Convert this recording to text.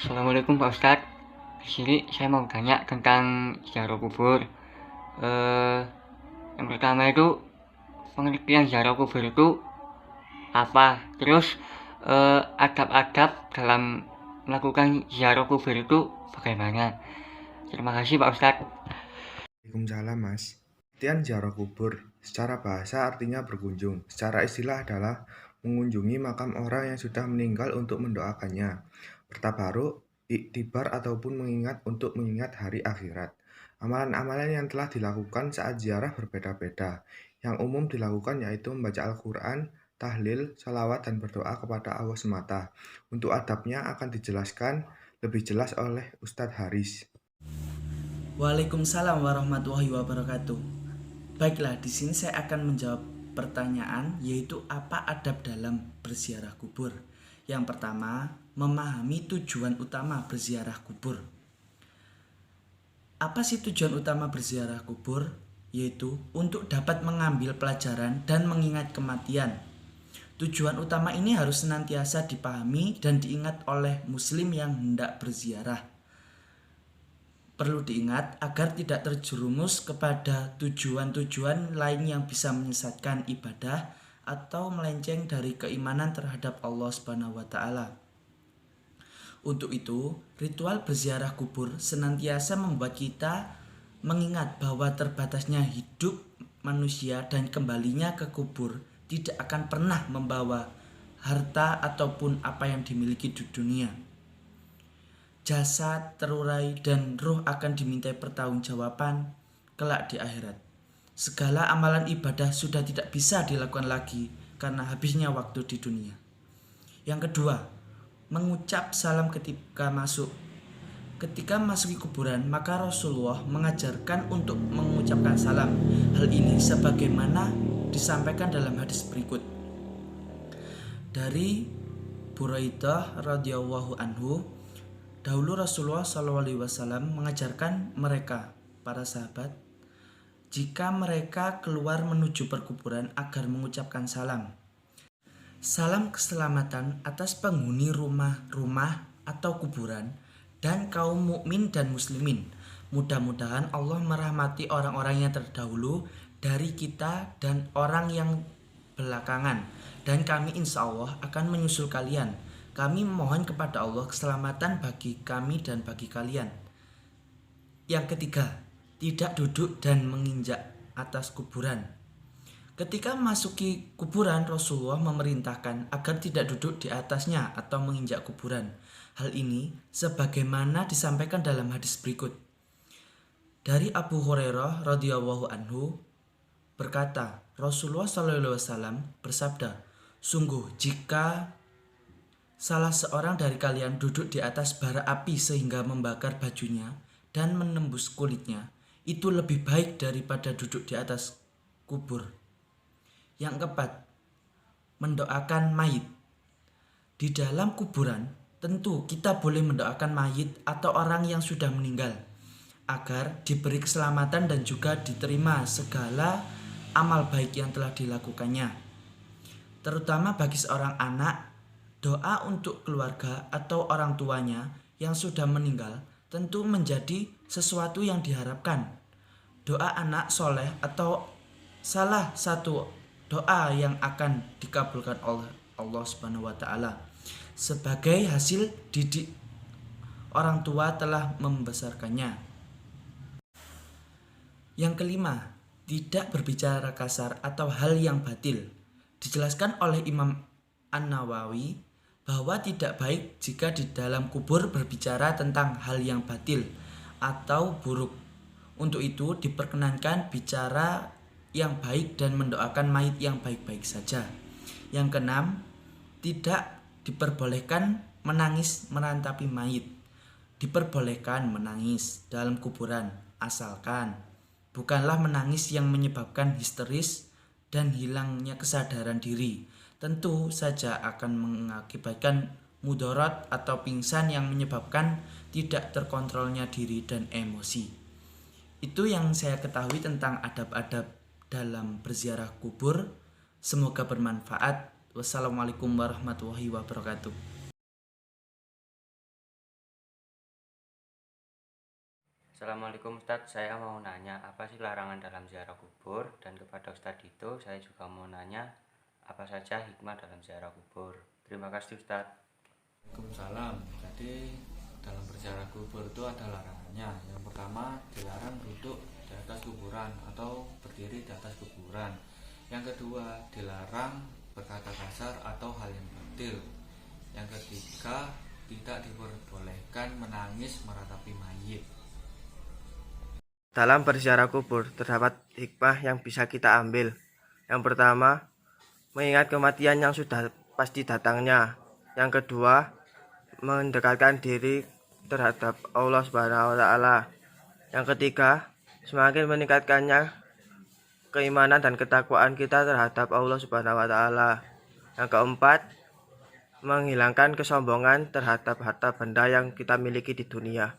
Assalamualaikum Pak Ustadz. Di sini saya mau tanya tentang ziarah kubur. Eh, yang pertama itu pengertian ziarah kubur itu apa? Terus adab-adab dalam melakukan ziarah kubur itu bagaimana? Terima kasih Pak Ustadz. Waalaikumsalam Mas. Artian ziarah kubur secara bahasa artinya berkunjung. Secara istilah adalah mengunjungi makam orang yang sudah meninggal untuk mendoakannya, bertabaruk, iktibar ataupun mengingat hari akhirat. Amalan-amalan yang telah dilakukan saat ziarah berbeda-beda. Yang umum dilakukan yaitu membaca Al-Quran, tahlil, salawat, dan berdoa kepada Allah semata. Untuk adabnya akan dijelaskan lebih jelas oleh Ustadz Haris. Waalaikumsalam warahmatullahi wabarakatuh. Baiklah, di sini saya akan menjawab pertanyaan, yaitu apa adab dalam berziarah kubur. Yang pertama, memahami tujuan utama berziarah kubur. Apa sih tujuan utama berziarah kubur? Yaitu untuk dapat mengambil pelajaran dan mengingat kematian. Tujuan utama ini harus senantiasa dipahami dan diingat oleh muslim yang hendak berziarah. Perlu diingat agar tidak terjerumus kepada tujuan-tujuan lain yang bisa menyesatkan ibadah atau melenceng dari keimanan terhadap Allah Subhanahu wa taala. Untuk itu, ritual berziarah kubur senantiasa membuat kita mengingat bahwa terbatasnya hidup manusia dan kembalinya ke kubur tidak akan pernah membawa harta ataupun apa yang dimiliki di dunia. Jasad terurai dan ruh akan dimintai pertanggungjawaban kelak di akhirat. Segala amalan ibadah sudah tidak bisa dilakukan lagi karena habisnya waktu di dunia. Yang kedua, mengucap salam ketika masuk. Ketika masuki kuburan, maka Rasulullah mengajarkan untuk mengucapkan salam. Hal ini sebagaimana disampaikan dalam hadis berikut. Dari Buraidah radhiyallahu anhu, dahulu Rasulullah SAW mengajarkan mereka, para sahabat, jika mereka keluar menuju perkuburan agar mengucapkan salam. Salam keselamatan atas penghuni rumah-rumah atau kuburan dan kaum mukmin dan muslimin. Mudah-mudahan Allah merahmati orang-orang yang terdahulu dari kita dan orang yang belakangan. Dan kami insya Allah akan menyusul kalian. Kami memohon kepada Allah keselamatan bagi kami dan bagi kalian. Yang ketiga, tidak duduk dan menginjak atas kuburan. Ketika masuki kuburan, Rasulullah memerintahkan agar tidak duduk di atasnya atau menginjak kuburan. Hal ini sebagaimana disampaikan dalam hadis berikut. Dari Abu Hurairah radhiyallahu anhu berkata, Rasulullah SAW bersabda, sungguh jika salah seorang dari kalian duduk di atas bara api sehingga membakar bajunya dan menembus kulitnya, itu lebih baik daripada duduk di atas kubur. Yang keempat, mendoakan mayit. Di dalam kuburan, tentu kita boleh mendoakan mayit atau orang yang sudah meninggal agar diberi keselamatan dan juga diterima segala amal baik yang telah dilakukannya. Terutama bagi seorang anak, doa untuk keluarga atau orang tuanya yang sudah meninggal tentu menjadi sesuatu yang diharapkan. Doa anak soleh atau salah satu doa yang akan dikabulkan oleh Allah Subhanahu wa taala sebagai hasil didik orang tua telah membesarkannya. Yang kelima, tidak berbicara kasar atau hal yang batil. Dijelaskan oleh Imam An-Nawawi bahwa tidak baik jika di dalam kubur berbicara tentang hal yang batil atau buruk. Untuk itu diperkenankan bicara yang baik dan mendoakan mayit yang baik-baik saja. Yang keenam, tidak diperbolehkan menangis merantapi mayit. Diperbolehkan menangis dalam kuburan asalkan bukanlah menangis yang menyebabkan histeris dan hilangnya kesadaran diri. Tentu saja akan mengakibatkan mudarat atau pingsan yang menyebabkan tidak terkontrolnya diri dan emosi. Itu yang saya ketahui tentang adab-adab dalam berziarah kubur. Semoga bermanfaat. Wassalamualaikum warahmatullahi wabarakatuh. Assalamualaikum Ustadz, saya mau nanya apa sih larangan dalam ziarah kubur, dan kepada Ustadz itu saya juga mau nanya apa saja hikmah dalam ziarah kubur. Terima kasih Ustadz. Waalaikumsalam. Jadi dalam berziarah kubur itu ada larangannya. Yang pertama, dilarang duduk di atas kuburan atau berdiri di atas kuburan. Yang kedua, dilarang berkata kasar atau hal yang batil. Yang ketiga, tidak diperbolehkan menangis meratapi mayit. Dalam berziarah kubur terdapat hikmah yang bisa kita ambil. Yang pertama, mengingat kematian yang sudah pasti datangnya. Yang kedua, mendekatkan diri terhadap Allah Subhanahu wa taala. Yang ketiga, semakin meningkatkannya keimanan dan ketakwaan kita terhadap Allah Subhanahu wa taala. Yang keempat, menghilangkan kesombongan terhadap harta benda yang kita miliki di dunia.